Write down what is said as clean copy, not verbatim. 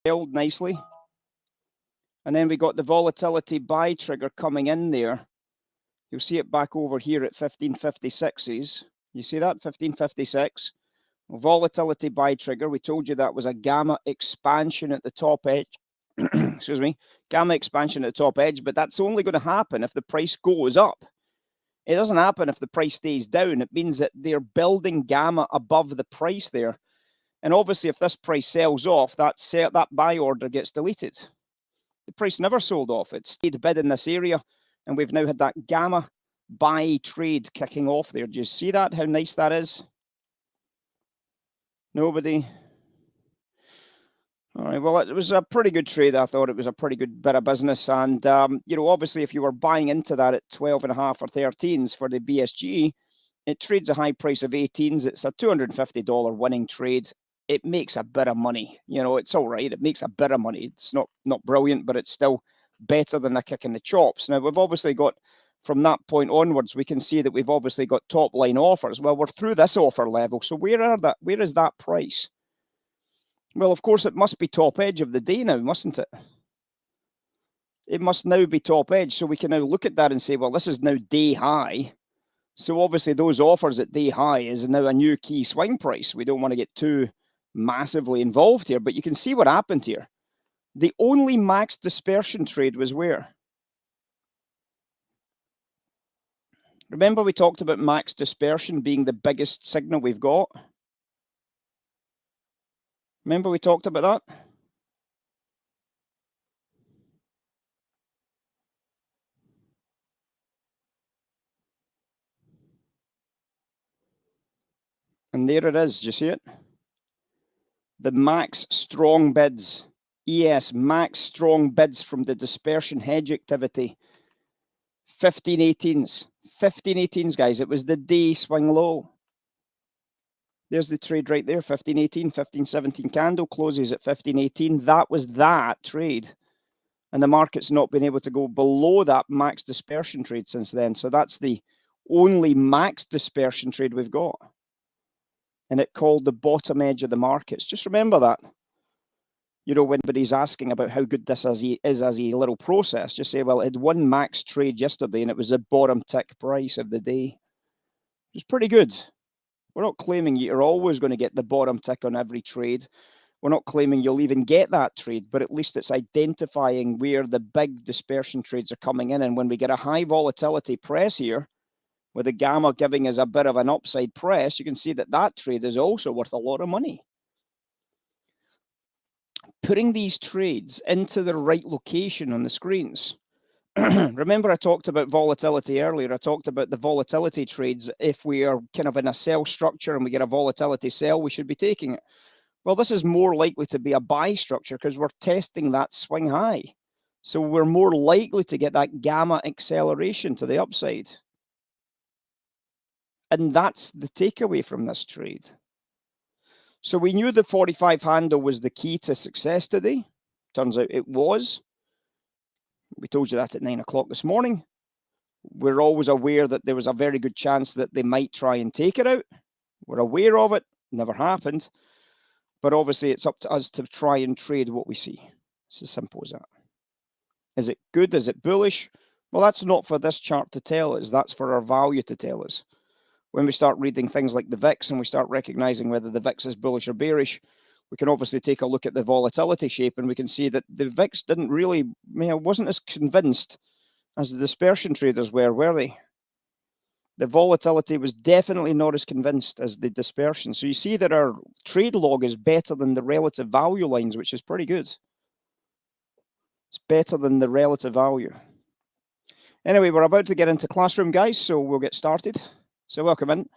held nicely. And then we got the volatility buy trigger coming in there. You'll see it back over here at 1556s. You see that? 1556. Volatility buy trigger. We told you that was a gamma expansion at the top edge. Excuse me. Gamma expansion at the top edge, but that's only going to happen if the price goes up. It doesn't happen if the price stays down. It means that they're building gamma above the price there. And obviously, if this price sells off, that buy order gets deleted. The price never sold off. It stayed bid in this area, and we've now had that gamma buy trade kicking off there. Do you see that? How nice that is? Nobody? All right, well, it was a pretty good trade. I thought it was a pretty good bit of business. And, you know, obviously, if you were buying into that at 12.5 or 13s for the BSG, it trades a high price of 18s. It's a $250 winning trade. It makes a bit of money. You know, it's all right. It makes a bit of money. It's not brilliant, but it's still better than a kick in the chops. Now, we've obviously got, from that point onwards, we can see that we've obviously got top line offers. Well, we're through this offer level. So where is that price? Well, of course, it must be top edge of the day now, mustn't it? It must now be top edge. So we can now look at that and say, well, this is now day high. So obviously those offers at day high is now a new key swing price. We don't want to get too massively involved here, but you can see what happened here. The only max dispersion trade was where? Remember we talked about max dispersion being the biggest signal we've got? Remember we talked about that? And there it is, do you see it? The max strong bids. Yes, max strong bids from the dispersion hedge activity. 1518s. 1518s, guys. It was the day swing low. There's the trade right there, 1518, 1517 candle, closes at 1518. That was that trade. And the market's not been able to go below that max dispersion trade since then. So that's the only max dispersion trade we've got. And it called the bottom edge of the markets. Just remember that. You know, when anybody's asking about how good this is as a little process, just say, well, it had one max trade yesterday and it was the bottom tick price of the day. It was pretty good. We're not claiming you're always going to get the bottom tick on every trade. We're not claiming you'll even get that trade, but at least it's identifying where the big dispersion trades are coming in. And when we get a high volatility press here, with the gamma giving us a bit of an upside press, you can see that that trade is also worth a lot of money. Putting these trades into the right location on the screens. Remember I talked about volatility earlier. I talked about the volatility trades. If we are kind of in a sell structure and we get a volatility sell, we should be taking it. Well, this is more likely to be a buy structure because we're testing that swing high. So we're more likely to get that gamma acceleration to the upside. And that's the takeaway from this trade. So we knew the 45 handle was the key to success today. Turns out it was. We told you that at 9 o'clock this morning. We're always aware that there was a very good chance that they might try and take it out. We're aware of it. Never happened. But obviously it's up to us to try and trade what we see. It's as simple as that. Is it good? Is it bullish? Well, that's not for this chart to tell us. That's for our value to tell us. When we start reading things like the VIX and we start recognizing whether the VIX is bullish or bearish, we can obviously take a look at the volatility shape and we can see that the VIX didn't really, wasn't as convinced as the dispersion traders were they? The volatility was definitely not as convinced as the dispersion. So you see that our trade log is better than the relative value lines, which is pretty good. It's better than the relative value. Anyway, we're about to get into classroom, guys, so we'll get started. So welcome in.